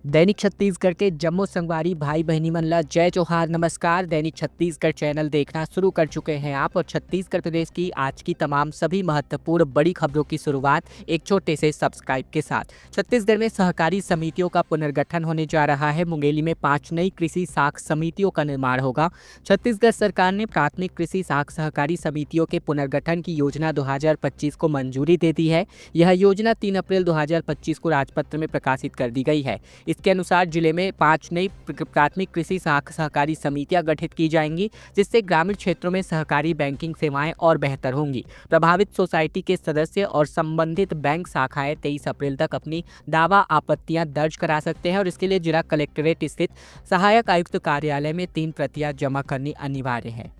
दैनिक छत्तीसगढ़ के जम्मू संगवारी भाई बहनी मन ला जय जोहार नमस्कार। दैनिक छत्तीसगढ़ चैनल देखना शुरू कर चुके हैं आप, और छत्तीसगढ़ प्रदेश की आज की तमाम सभी महत्वपूर्ण बड़ी खबरों की शुरुआत एक छोटे से सब्सक्राइब के साथ। छत्तीसगढ़ में सहकारी समितियों का पुनर्गठन होने जा रहा है। मुंगेली में 5 नई कृषि साख समितियों का निर्माण होगा। छत्तीसगढ़ सरकार ने प्राथमिक कृषि साख सहकारी समितियों के पुनर्गठन की योजना 2025 को मंजूरी दे दी है। यह योजना 3 अप्रैल 2025 को राजपत्र में प्रकाशित कर दी गई है। इसके अनुसार जिले में 5 नई प्राथमिक कृषि सहकारी समितियां गठित की जाएंगी, जिससे ग्रामीण क्षेत्रों में सहकारी बैंकिंग सेवाएं और बेहतर होंगी। प्रभावित सोसाइटी के सदस्य और संबंधित बैंक शाखाएं 23 अप्रैल तक अपनी दावा आपत्तियां दर्ज करा सकते हैं, और इसके लिए जिला कलेक्ट्रेट स्थित सहायक आयुक्त कार्यालय में 3 प्रतियां जमा करनी अनिवार्य है।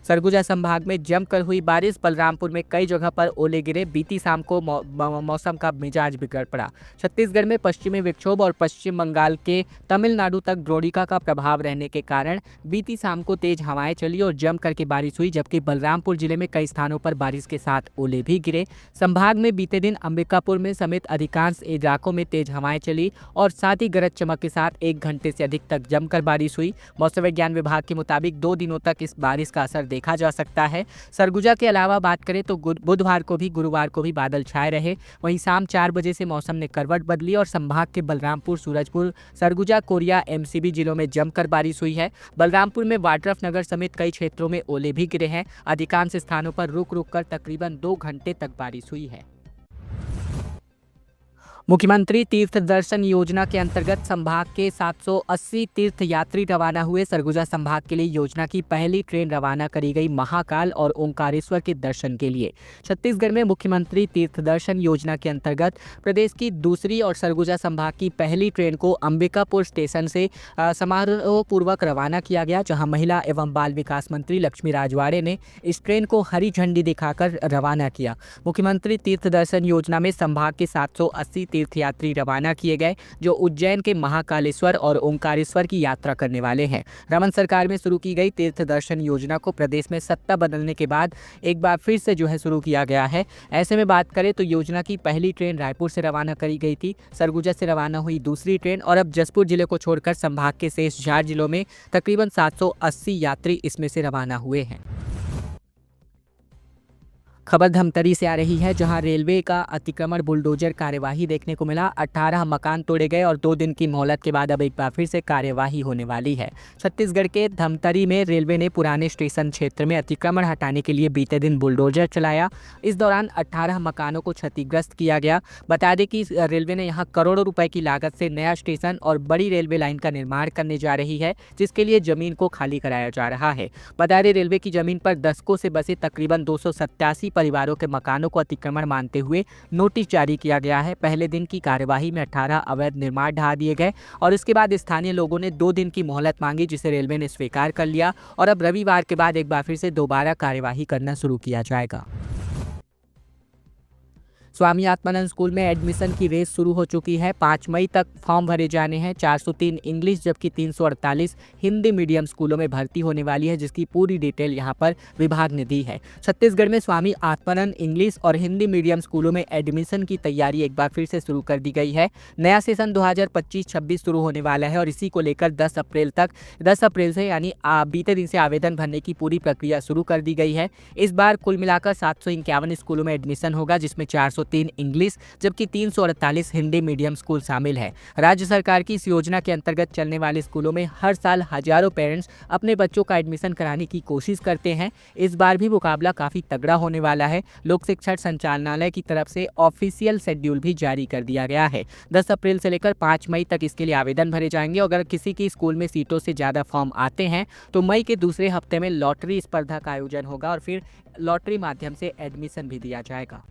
सरगुजा संभाग में जमकर हुई बारिश। बलरामपुर में कई जगह पर ओले गिरे। बीती शाम को मौसम का मिजाज बिगड़ पड़ा। छत्तीसगढ़ में पश्चिमी विक्षोभ और पश्चिम बंगाल के तमिलनाडु तक द्रोणिका का प्रभाव रहने के कारण बीती शाम को तेज हवाएं चली और जमकर के बारिश हुई, जबकि बलरामपुर जिले में कई स्थानों पर बारिश के साथ ओले भी गिरे। संभाग में बीते दिन अंबिकापुर में समेत अधिकांश इलाकों में तेज हवाएं चली और साथ ही गरज चमक के साथ 1 घंटे से अधिक तक जमकर बारिश हुई। मौसम विज्ञान विभाग के मुताबिक 2 दिनों तक इस बारिश का असर देखा जा सकता है। सरगुजा के अलावा बात करें तो बुधवार को भी गुरुवार को भी बादल छाए रहे। वहीं शाम 4 बजे से मौसम ने करवट बदली और संभाग के बलरामपुर, सूरजपुर, सरगुजा, कोरिया, एमसीबी जिलों में जमकर बारिश हुई है। बलरामपुर में वाड्रफ नगर समेत कई क्षेत्रों में ओले भी गिरे हैं। अधिकांश स्थानों पर रुक रुक कर तकरीबन 2 घंटे तक बारिश हुई है। मुख्यमंत्री तीर्थ दर्शन योजना के अंतर्गत संभाग के 780 तीर्थ यात्री रवाना हुए। सरगुजा संभाग के लिए योजना की पहली ट्रेन रवाना करी गई महाकाल और ओंकारेश्वर के दर्शन के लिए। छत्तीसगढ़ में मुख्यमंत्री तीर्थ दर्शन योजना के अंतर्गत प्रदेश की दूसरी और सरगुजा संभाग की पहली ट्रेन को अंबिकापुर स्टेशन से समारोह पूर्वक रवाना किया गया, जहां महिला एवं बाल विकास मंत्री लक्ष्मी राजवाड़े ने इस ट्रेन को हरी झंडी दिखाकर रवाना किया। मुख्यमंत्री तीर्थ दर्शन योजना में संभाग के 780 तीर्थयात्री रवाना किए गए, जो उज्जैन के महाकालेश्वर और ओंकारेश्वर की यात्रा करने वाले हैं। रमन सरकार में शुरू की गई तीर्थ दर्शन योजना को प्रदेश में सत्ता बदलने के बाद एक बार फिर से शुरू किया गया है। ऐसे में बात करें तो योजना की पहली ट्रेन रायपुर से रवाना करी गई थी। सरगुजा से रवाना हुई दूसरी ट्रेन, और अब जसपुर जिले को छोड़कर संभाग के शेष 4 जिलों में तकरीबन 780 यात्री इसमें से रवाना हुए हैं। खबर धमतरी से आ रही है, जहां रेलवे का अतिक्रमण बुलडोजर कार्यवाही देखने को मिला। 18 मकान तोड़े गए और 2 दिन की मोहलत के बाद अब एक बार फिर से कार्यवाही होने वाली है। छत्तीसगढ़ के धमतरी में रेलवे ने पुराने स्टेशन क्षेत्र में अतिक्रमण हटाने के लिए बीते दिन बुलडोजर चलाया। इस दौरान 18 मकानों को क्षतिग्रस्त किया गया। बता दें कि रेलवे ने यहाँ करोड़ों रुपए की लागत से नया स्टेशन और बड़ी रेलवे लाइन का निर्माण करने जा रही है, जिसके लिए जमीन को खाली कराया जा रहा है। बता दें, रेलवे की जमीन पर दशकों से बसे तकरीबन 287 परिवारों के मकानों को अतिक्रमण मानते हुए नोटिस जारी किया गया है। पहले दिन की कार्यवाही में 18 अवैध निर्माण ढहा दिए गए और इसके बाद स्थानीय लोगों ने 2 दिन की मोहलत मांगी, जिसे रेलवे ने स्वीकार कर लिया, और अब रविवार के बाद एक बार फिर से दोबारा कार्यवाही करना शुरू किया जाएगा। स्वामी आत्मानंद स्कूल में एडमिशन की रेस शुरू हो चुकी है। 5 मई तक फॉर्म भरे जाने हैं। 403 इंग्लिश जबकि 348 हिंदी मीडियम स्कूलों में भर्ती होने वाली है, जिसकी पूरी डिटेल यहां पर विभाग ने दी है। छत्तीसगढ़ में स्वामी आत्मानंद इंग्लिश और हिंदी मीडियम स्कूलों में एडमिशन की तैयारी एक बार फिर से शुरू कर दी गई है। नया सेशन 2025-26 शुरू होने वाला है और इसी को लेकर 10 अप्रैल से यानी बीते दिन से आवेदन भरने की पूरी प्रक्रिया शुरू कर दी गई है। इस बार कुल मिलाकर 751 स्कूलों में एडमिशन होगा, जिसमें 403 इंग्लिश जबकि 348 हिंदी मीडियम स्कूल शामिल है। राज्य सरकार की इस योजना के अंतर्गत चलने वाले स्कूलों में हर साल हजारों पेरेंट्स अपने बच्चों का एडमिशन कराने की कोशिश करते हैं। इस बार भी मुकाबला काफी तगड़ा होने वाला है। लोक शिक्षण संचालनालय की तरफ से ऑफिशियल शेड्यूल भी जारी कर दिया गया है। 10 अप्रैल से लेकर 5 मई तक इसके लिए आवेदन भरे जाएंगे। अगर किसी की स्कूल में सीटों से ज्यादा फॉर्म आते हैं तो मई के दूसरे हफ्ते में लॉटरी स्पर्धा का आयोजन होगा और फिर लॉटरी माध्यम से एडमिशन भी दिया जाएगा।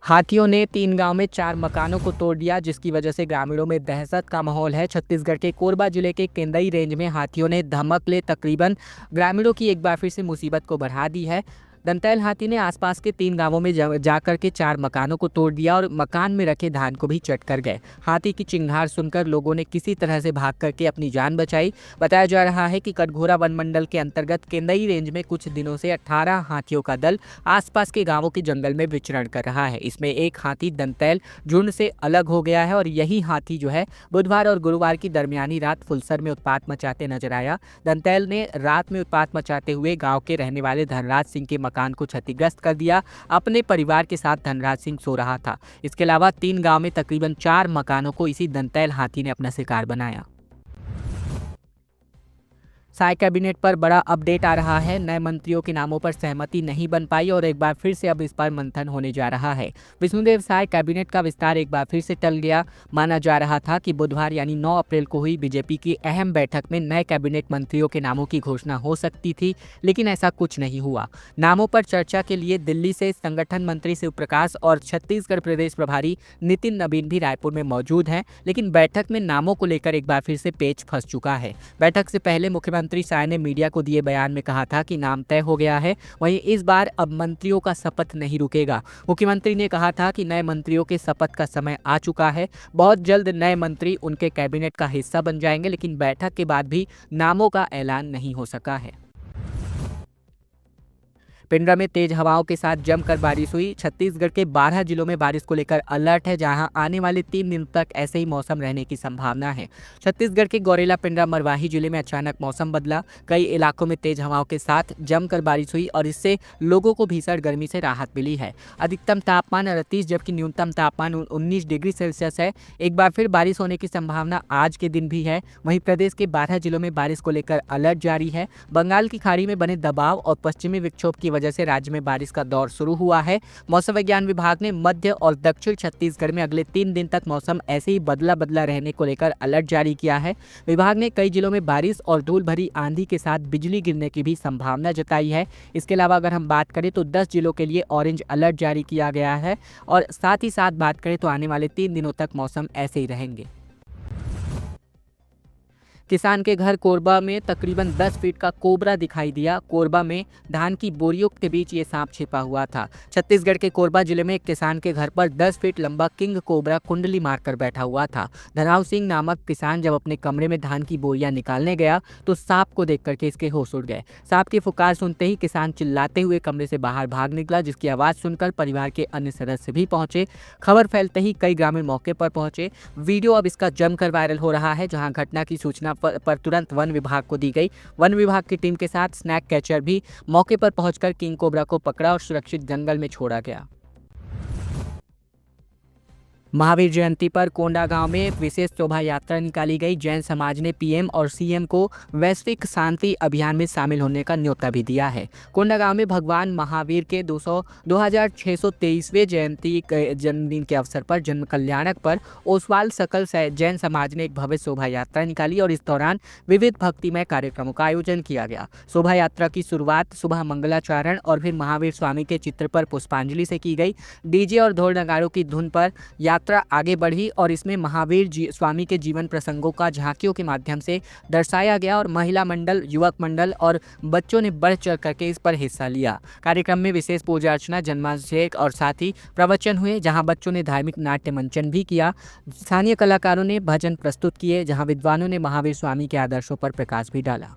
हाथियों ने 3 गांव में 4 मकानों को तोड़ दिया, जिसकी वजह से ग्रामीणों में दहशत का माहौल है। छत्तीसगढ़ के कोरबा जिले के केंदई रेंज में हाथियों ने धमक ले तकरीबन ग्रामीणों की एक बार फिर से मुसीबत को बढ़ा दी है। दंतैल हाथी ने आसपास के 3 गांवों में जाकर के 4 मकानों को तोड़ दिया और मकान में रखे धान को भी चट कर गए। हाथी की चिंगार सुनकर लोगों ने किसी तरह से भाग करके अपनी जान बचाई। बताया जा रहा है कि कटघोरा वन मंडल के अंतर्गत केंदई रेंज में कुछ दिनों से 18 हाथियों का दल आसपास के गांवों के जंगल में विचरण कर रहा है। इसमें एक हाथी दंतैल झुंड से अलग हो गया है और यही हाथी जो है बुधवार और गुरुवार की दरमियानी रात फुलसर में उत्पात मचाते नजर आया। दंतैल ने रात में उत्पात मचाते हुए गांव के रहने वाले धनराज सिंह के मकान को क्षतिग्रस्त कर दिया। अपने परिवार के साथ धनराज सिंह सो रहा था। इसके अलावा 3 गांव में तकरीबन 4 मकानों को इसी दंतैल हाथी ने अपना शिकार बनाया। साय कैबिनेट पर बड़ा अपडेट आ रहा है। नए मंत्रियों के नामों पर सहमति नहीं बन पाई और एक बार फिर से अब इस पर मंथन होने जा रहा है। विष्णुदेव साय कैबिनेट का विस्तार एक बार फिर से टल गया। माना जा रहा था कि बुधवार यानी 9 अप्रैल को हुई बीजेपी की अहम बैठक में नए कैबिनेट मंत्रियों के नामों की घोषणा हो सकती थी, लेकिन ऐसा कुछ नहीं हुआ। नामों पर चर्चा के लिए दिल्ली से संगठन मंत्री शिवप्रकाश और छत्तीसगढ़ प्रदेश प्रभारी नितिन नवीन भी रायपुर में मौजूद हैं, लेकिन बैठक में नामों को लेकर एक बार फिर से पेच फंस चुका है। बैठक से पहले मुख्यमंत्री साय ने मीडिया को दिए बयान में कहा था कि नाम तय हो गया है। वहीं इस बार अब मंत्रियों का शपथ नहीं रुकेगा। मुख्यमंत्री ने कहा था कि नए मंत्रियों के शपथ का समय आ चुका है। बहुत जल्द नए मंत्री उनके कैबिनेट का हिस्सा बन जाएंगे, लेकिन बैठक के बाद भी नामों का ऐलान नहीं हो सका है। पिंडरा में तेज हवाओं के साथ जमकर बारिश हुई। छत्तीसगढ़ के 12 जिलों में बारिश को लेकर अलर्ट है, जहां आने वाले 3 दिन तक ऐसे ही मौसम रहने की संभावना है। छत्तीसगढ़ के गौरेला, पिंडरा, मरवाही जिले में अचानक मौसम बदला। कई इलाकों में तेज हवाओं के साथ जमकर बारिश हुई और इससे लोगों को भीषण गर्मी से राहत मिली है। अधिकतम तापमान 38 जबकि न्यूनतम तापमान 19 डिग्री सेल्सियस है। एक बार फिर बारिश होने की संभावना आज के दिन भी है। वहीं प्रदेश के 12 जिलों में बारिश को लेकर अलर्ट जारी है। बंगाल की खाड़ी में बने दबाव और पश्चिमी विक्षोभ की वजह से राज्य में बारिश का दौर शुरू हुआ है। मौसम विज्ञान विभाग ने मध्य और दक्षिण छत्तीसगढ़ में अगले 3 दिन तक मौसम ऐसे ही बदला बदला रहने को लेकर अलर्ट जारी किया है। विभाग ने कई जिलों में बारिश और धूल भरी आंधी के साथ बिजली गिरने की भी संभावना जताई है। इसके अलावा अगर हम बात करें तो 10 जिलों के लिए ऑरेंज अलर्ट जारी किया गया है और साथ ही साथ बात करें तो आने वाले 3 दिनों तक मौसम ऐसे ही रहेंगे। किसान के घर कोरबा में तकरीबन 10 फीट का कोबरा दिखाई दिया। कोरबा में धान की बोरियों के बीच ये सांप छिपा हुआ था। छत्तीसगढ़ के कोरबा जिले में एक किसान के घर पर 10 फीट लंबा किंग कोबरा कुंडली मारकर बैठा हुआ था। धनराव सिंह नामक किसान जब अपने कमरे में धान की बोरियां निकालने गया तो सांप को देख करके इसके होश उड़ गए। सांप की फुकार सुनते ही किसान चिल्लाते हुए कमरे से बाहर भाग निकला, जिसकी आवाज सुनकर परिवार के अन्य सदस्य भी पहुंचे। खबर फैलते ही कई ग्रामीण मौके पर पहुंचे। वीडियो अब इसका जमकर वायरल हो रहा है, जहां घटना की सूचना पर तुरंत वन विभाग को दी गई। वन विभाग की टीम के साथ स्नैक कैचर भी मौके पर पहुंचकर किंग कोबरा को पकड़ा और सुरक्षित जंगल में छोड़ा गया। महावीर जयंती पर कोंडागांव में विशेष शोभा यात्रा निकाली गई। जैन समाज ने पीएम और सीएम को वैश्विक शांति अभियान में शामिल होने का न्योता भी दिया है। कोंडागांव में भगवान महावीर के 2623वें जयंती जन्मदिन के अवसर पर जन्म कल्याणक पर ओसवाल सकल जैन समाज ने एक भव्य शोभा यात्रा निकाली और इस दौरान विविध भक्तिमय कार्यक्रमों का आयोजन किया गया। शोभा यात्रा की शुरुआत सुबह मंगलाचरण और फिर महावीर स्वामी के चित्र पर पुष्पांजलि से की गई। डीजे और ढोल नगाड़ों की धुन पर यात्रा आगे बढ़ी और इसमें महावीर स्वामी के जीवन प्रसंगों का झांकियों के माध्यम से दर्शाया गया और महिला मंडल, युवक मंडल और बच्चों ने बढ़ चढ़ करके इस पर हिस्सा लिया। कार्यक्रम में विशेष पूजा अर्चना, जन्माभिषेक और साथ ही प्रवचन हुए, जहां बच्चों ने धार्मिक नाट्य मंचन भी किया। स्थानीय कलाकारों ने भजन प्रस्तुत किए, जहां विद्वानों ने महावीर स्वामी के आदर्शों पर प्रकाश भी डाला।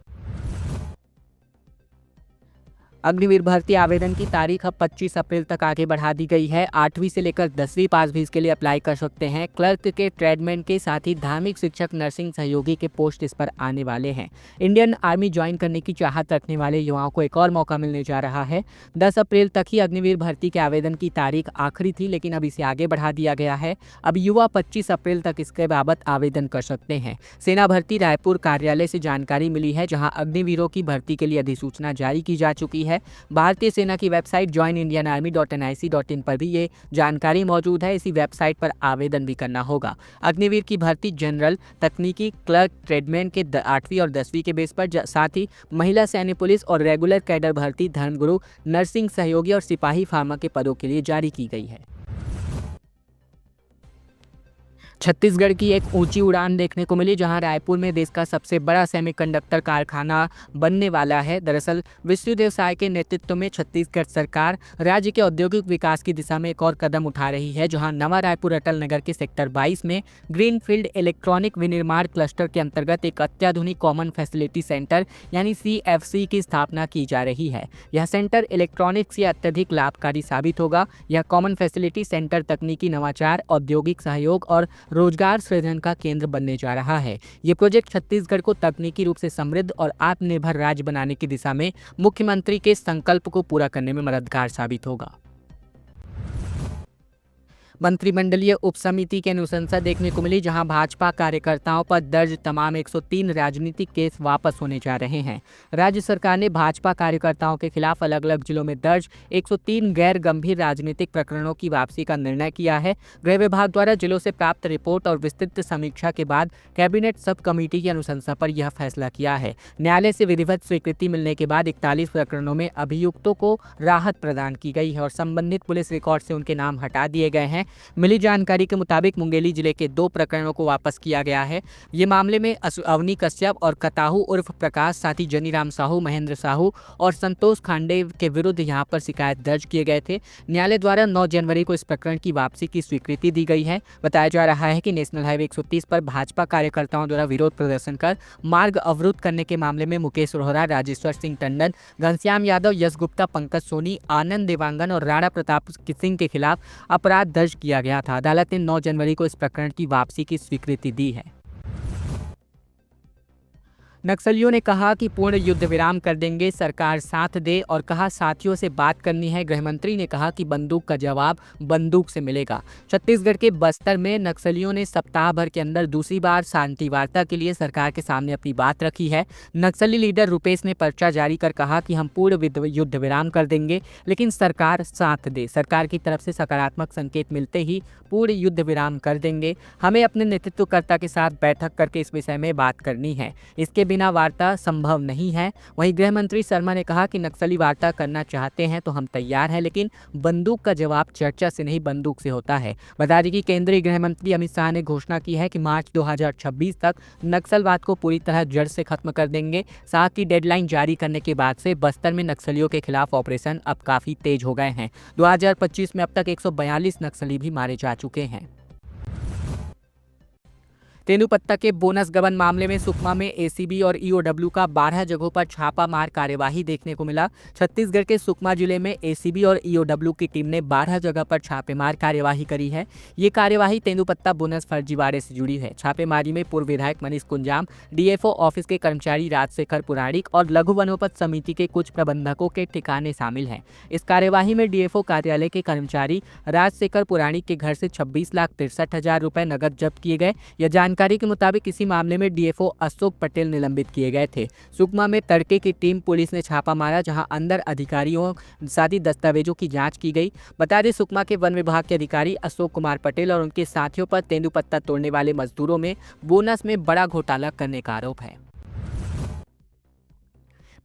अग्निवीर भर्ती आवेदन की तारीख अब 25 अप्रैल तक आगे बढ़ा दी गई है। 8वीं से लेकर 10वीं पास भी इसके लिए अप्लाई कर सकते हैं। क्लर्क के, ट्रेडमैन के, साथ ही धार्मिक शिक्षक, नर्सिंग सहयोगी के पोस्ट इस पर आने वाले हैं। इंडियन आर्मी ज्वाइन करने की चाहत रखने वाले युवाओं को एक और मौका मिलने जा रहा है। 10 अप्रैल तक ही अग्निवीर भर्ती के आवेदन की तारीख आखिरी थी, लेकिन अब इसे आगे बढ़ा दिया गया है। अब युवा 25 अप्रैल तक इसके बाबत आवेदन कर सकते हैं। सेना भर्ती रायपुर कार्यालय से जानकारी मिली है, जहां अग्निवीरों की भर्ती के लिए अधिसूचना जारी की जा चुकी है। भारतीय सेना की वेबसाइट joinindianarmy.nic.in पर भी ये जानकारी मौजूद है। इसी वेबसाइट पर आवेदन भी करना होगा। अग्निवीर की भर्ती जनरल, तकनीकी, क्लर्क, ट्रेडमैन के 8वीं और 10वीं के बेस पर, साथ ही महिला सैन्य पुलिस और रेगुलर कैडर भर्ती, धर्मगुरु, नर्सिंग सहयोगी और सिपाही फार्मा के पदों के लिए जारी की गई है। छत्तीसगढ़ की एक ऊंची उड़ान देखने को मिली, जहां रायपुर में देश का सबसे बड़ा सेमीकंडक्टर कारखाना बनने वाला है। दरअसल विष्णुदेव साय के नेतृत्व में छत्तीसगढ़ सरकार राज्य के औद्योगिक विकास की दिशा में एक और कदम उठा रही है, जहां नवा रायपुर अटल नगर के सेक्टर 22 में ग्रीनफील्ड इलेक्ट्रॉनिक विनिर्माण क्लस्टर के अंतर्गत एक अत्याधुनिक कॉमन फैसिलिटी सेंटर यानी CFC की स्थापना की जा रही है। यह सेंटर इलेक्ट्रॉनिक्स से अत्यधिक लाभकारी साबित होगा। यह कॉमन फैसिलिटी सेंटर तकनीकी नवाचार, औद्योगिक सहयोग और रोजगार सृजन का केंद्र बनने जा रहा है। ये प्रोजेक्ट छत्तीसगढ़ को तकनीकी रूप से समृद्ध और आत्मनिर्भर राज्य बनाने की दिशा में मुख्यमंत्री के संकल्प को पूरा करने में मददगार साबित होगा। मंत्रिमंडलीय उपसमिति की अनुशंसा देखने को मिली, जहां भाजपा कार्यकर्ताओं पर दर्ज तमाम 103 राजनीतिक केस वापस होने जा रहे हैं। राज्य सरकार ने भाजपा कार्यकर्ताओं के खिलाफ अलग अलग जिलों में दर्ज 103 गैर गंभीर राजनीतिक प्रकरणों की वापसी का निर्णय किया है। गृह विभाग द्वारा जिलों से प्राप्त रिपोर्ट और विस्तृत समीक्षा के बाद कैबिनेट सब कमेटी की अनुशंसा पर यह फैसला किया है। न्यायालय से विधिवत स्वीकृति मिलने के बाद 41 प्रकरणों में अभियुक्तों को राहत प्रदान की गई है और संबंधित पुलिस रिकॉर्ड से उनके नाम हटा दिए गए हैं। मिली जानकारी के मुताबिक मुंगेली जिले के 2 प्रकरणों को वापस किया गया है। ये मामले में अवनी कश्यप और कताहू उर्फ प्रकाश, साथी जनीराम साहू, महेंद्र साहू और संतोष खांडे के विरुद्ध यहां पर शिकायत दर्ज किए गए थे। न्यायालय द्वारा 9 जनवरी को इस प्रकरण की वापसी की स्वीकृति दी गई है। बताया जा रहा है कि नेशनल हाईवे 130 पर भाजपा कार्यकर्ताओं द्वारा विरोध प्रदर्शन कर मार्ग अवरुद्ध करने के मामले में मुकेश रोहरा, राजेश्वर सिंह टंडन, घनश्याम यादव, यश गुप्ता, पंकज सोनी, आनंद देवांगन और राणा प्रताप सिंह के खिलाफ अपराध दर्ज किया गया था। अदालत ने 9 जनवरी को इस प्रकरण की वापसी की स्वीकृति दी है। नक्सलियों ने कहा कि पूर्ण युद्ध विराम कर देंगे, सरकार साथ दे और कहा साथियों से बात करनी है। गृहमंत्री ने कहा कि बंदूक का जवाब बंदूक से मिलेगा। छत्तीसगढ़ के बस्तर में नक्सलियों ने सप्ताह भर के अंदर दूसरी बार शांति वार्ता के लिए सरकार के सामने अपनी बात रखी है। नक्सली लीडर रुपेश ने पर्चा जारी कर कहा कि हम पूर्ण युद्ध विराम कर देंगे, लेकिन सरकार साथ दे। सरकार की तरफ से सकारात्मक संकेत मिलते ही पूर्ण युद्ध विराम कर देंगे। हमें अपने नेतृत्वकर्ता के साथ बैठक करके इस विषय में बात करनी है। इसके बिना वार्ता संभव नहीं है। वहीं गृह मंत्री शर्मा ने कहा कि नक्सली वार्ता करना चाहते हैं तो हम तैयार हैं, लेकिन बंदूक का जवाब चर्चा से नहीं बंदूक से होता है। बता दें कि केंद्रीय गृह मंत्री अमित शाह ने घोषणा की है कि मार्च 2026 तक नक्सलवाद को पूरी तरह जड़ से खत्म कर देंगे। साथ ही डेडलाइन जारी करने के बाद से बस्तर में नक्सलियों के खिलाफ ऑपरेशन अब काफी तेज हो गए हैं। 2025 में अब तक 142 नक्सली भी मारे जा चुके हैं। तेंदूपत्ता के बोनस गबन मामले में सुकमा में ACB और EOW का 12 जगहों पर छापामार कार्यवाही देखने को मिला। छत्तीसगढ़ के सुकमा जिले में ACB और EOW की टीम ने 12 जगह पर छापेमार कार्यवाही करी है। ये कार्यवाही तेंदूपत्ता बोनस फर्जीवाड़े से जुड़ी है। छापेमारी में पूर्व विधायक मनीष कुंजाम, DFO ऑफिस के कर्मचारी राजशेखर पुराणिक और लघु वनोपज समिति के कुछ प्रबंधकों के ठिकाने शामिल हैं। इस कार्यवाही में DFO कार्यालय के कर्मचारी राजशेखर पुराणिक के घर से 26,63,000 रुपए नकद जब्त किए गए। यह जानकारी के मुताबिक इसी मामले में DFO अशोक पटेल निलंबित किए गए थे। सुकमा में तड़के की टीम पुलिस ने छापा मारा, जहां अंदर अधिकारियों साथ ही दस्तावेजों की जांच की गई। बता दें सुकमा के वन विभाग के अधिकारी अशोक कुमार पटेल और उनके साथियों पर तेंदूपत्ता तोड़ने वाले मजदूरों में बोनस में बड़ा घोटाला करने का आरोप है।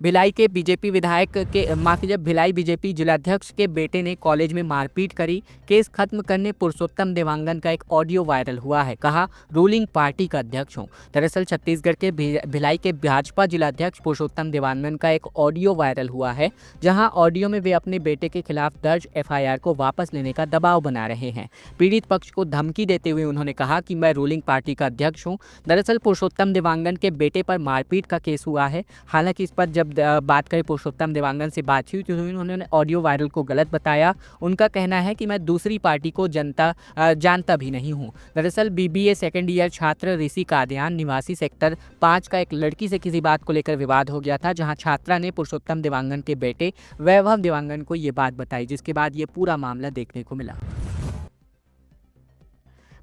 भिलाई के बीजेपी विधायक के भिलाई बीजेपी जिलाध्यक्ष के बेटे ने कॉलेज में मारपीट करी। केस खत्म करने पुरुषोत्तम देवांगन का एक ऑडियो वायरल हुआ है। कहा रूलिंग पार्टी का अध्यक्ष हूं। दरअसल छत्तीसगढ़ के भिलाई के भाजपा जिलाध्यक्ष पुरुषोत्तम देवांगन का एक ऑडियो वायरल हुआ है, जहां ऑडियो में वे अपने बेटे के खिलाफ दर्ज FIR को वापस लेने का दबाव बना रहे हैं। पीड़ित पक्ष को धमकी देते हुए उन्होंने कहा कि मैं रूलिंग पार्टी का अध्यक्ष हूँ। दरअसल पुरुषोत्तम देवांगन के बेटे पर मारपीट का केस हुआ है। हालांकि इस पर जब बात करें पुरुषोत्तम देवांगन से बात हुई तो उन्होंने ऑडियो वायरल को गलत बताया। उनका कहना है कि मैं दूसरी पार्टी को जानता भी नहीं हूं। दरअसल BBA सेकेंड ईयर छात्र ऋषि कादयान निवासी सेक्टर 5 का एक लड़की से किसी बात को लेकर विवाद हो गया था, जहां छात्रा ने पुरुषोत्तम देवांगन के बेटे वैभव देवांगन को ये बात बताई, जिसके बाद ये पूरा मामला देखने को मिला।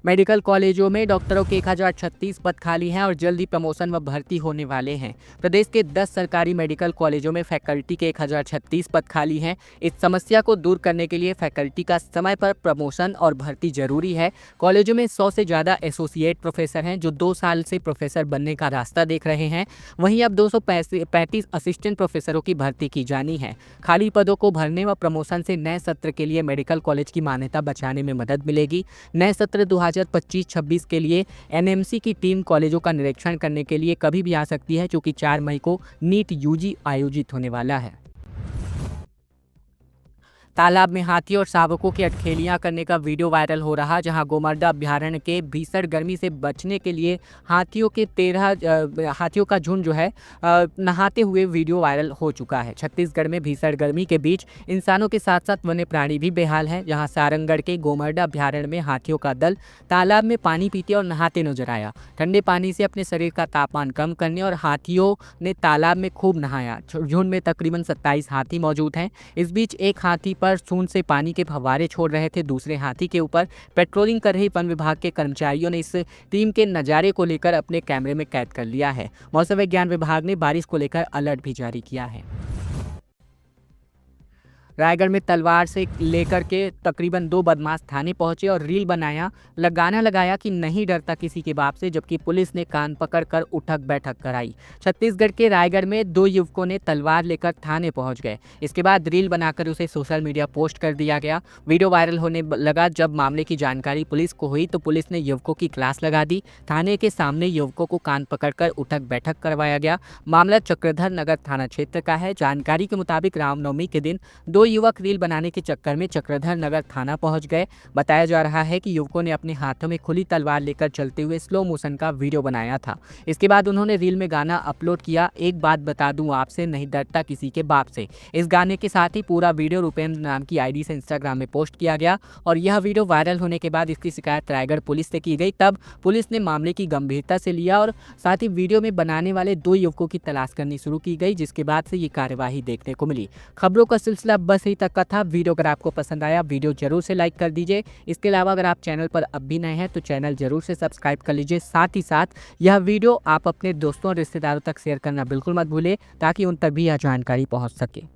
मेडिकल कॉलेजों में डॉक्टरों के 1036 पद खाली हैं और जल्द ही प्रमोशन व भर्ती होने वाले हैं। प्रदेश के 10 सरकारी मेडिकल कॉलेजों में फैकल्टी के 1036 पद खाली हैं। इस समस्या को दूर करने के लिए फैकल्टी का समय पर प्रमोशन और भर्ती जरूरी है। कॉलेजों में 100 से ज़्यादा एसोसिएट प्रोफेसर हैं जो 2 साल से प्रोफेसर बनने का रास्ता देख रहे हैं। वहीं अब 235 असिस्टेंट प्रोफेसरों की भर्ती की जानी है। खाली पदों को भरने व प्रमोशन से नए सत्र के लिए मेडिकल कॉलेज की मान्यता बचाने में मदद मिलेगी। नए सत्र 2025-26 के लिए एनएमसी की टीम कॉलेजों का निरीक्षण करने के लिए कभी भी आ सकती है, क्योंकि 4 मई को नीट यूजी आयोजित होने वाला है। तालाब में हाथी और शावकों की अटखेलियां करने का वीडियो वायरल हो रहा, जहां गोमर्दा अभ्यारण्य के भीषण गर्मी से बचने के लिए हाथियों का झुंड जो है नहाते हुए वीडियो वायरल हो चुका है। छत्तीसगढ़ में भीषण गर्मी के बीच इंसानों के साथ साथ वन्य प्राणी भी बेहाल हैं, जहां सारंगढ़ के गोमर्दा अभ्यारण्य में हाथियों का दल तालाब में पानी पीते और नहाते नजर आया। ठंडे पानी से अपने शरीर का तापमान कम करने और हाथियों ने तालाब में खूब नहाया। झुंड में तकरीबन 27 हाथी मौजूद हैं। इस बीच एक हाथी पर सूंड से पानी के फव्वारे छोड़ रहे थे। दूसरे हाथी के ऊपर पेट्रोलिंग कर रही वन विभाग के कर्मचारियों ने इस टीम के नज़ारे को लेकर अपने कैमरे में कैद कर लिया है। मौसम विज्ञान विभाग ने बारिश को लेकर अलर्ट भी जारी किया है। रायगढ़ में तलवार से लेकर के तकरीबन 2 बदमाश थाने पहुंचे और रील बनाया, गाना लगाया कि नहीं डरता किसी के बाप से, जबकि पुलिस ने कान पकड़कर उठक बैठक कराई। छत्तीसगढ़ के रायगढ़ में 2 युवकों ने तलवार लेकर थाने पहुंच गए। इसके बाद रील बनाकर उसे सोशल मीडिया पोस्ट कर दिया गया। वीडियो वायरल होने लगा। जब मामले की जानकारी पुलिस को हुई तो पुलिस ने युवकों की क्लास लगा दी। थाने के सामने युवकों को कान पकड़कर उठक बैठक करवाया गया। मामला चक्रधर नगर थाना क्षेत्र का है। जानकारी के मुताबिक रामनवमी के दिन 2 युवक रील बनाने के चक्कर में चक्रधर नगर थाना पहुंच गए। बताया जा रहा है कि युवकों ने अपने हाथों में खुली तलवार लेकर चलते हुए स्लो मोशन का वीडियो बनाया था। इसके बाद उन्होंने रील में गाना अपलोड किया, एक बात बता दूं आपसे, नहीं डरता किसी के बाप से। इस गाने के साथ ही पूरा वीडियो रुपेंद्र नाम की आईडी से इंस्टाग्राम में पोस्ट किया गया और यह वीडियो वायरल होने के बाद इसकी शिकायत रायगढ़ पुलिस से की गई। तब पुलिस ने मामले की गंभीरता से लिया और साथ ही वीडियो में बनाने वाले 2 युवकों की तलाश करनी शुरू की गई, जिसके बाद से ये कार्यवाही देखने को मिली। खबरों का सिलसिला बस तक का था। वीडियो अगर आपको पसंद आया, वीडियो जरूर से लाइक कर दीजिए। इसके अलावा अगर आप चैनल पर अब भी नए हैं तो चैनल जरूर से सब्सक्राइब कर लीजिए। साथ ही साथ यह वीडियो आप अपने दोस्तों और रिश्तेदारों तक शेयर करना बिल्कुल मत भूलें, ताकि उन तक भी यह जानकारी पहुंच सके।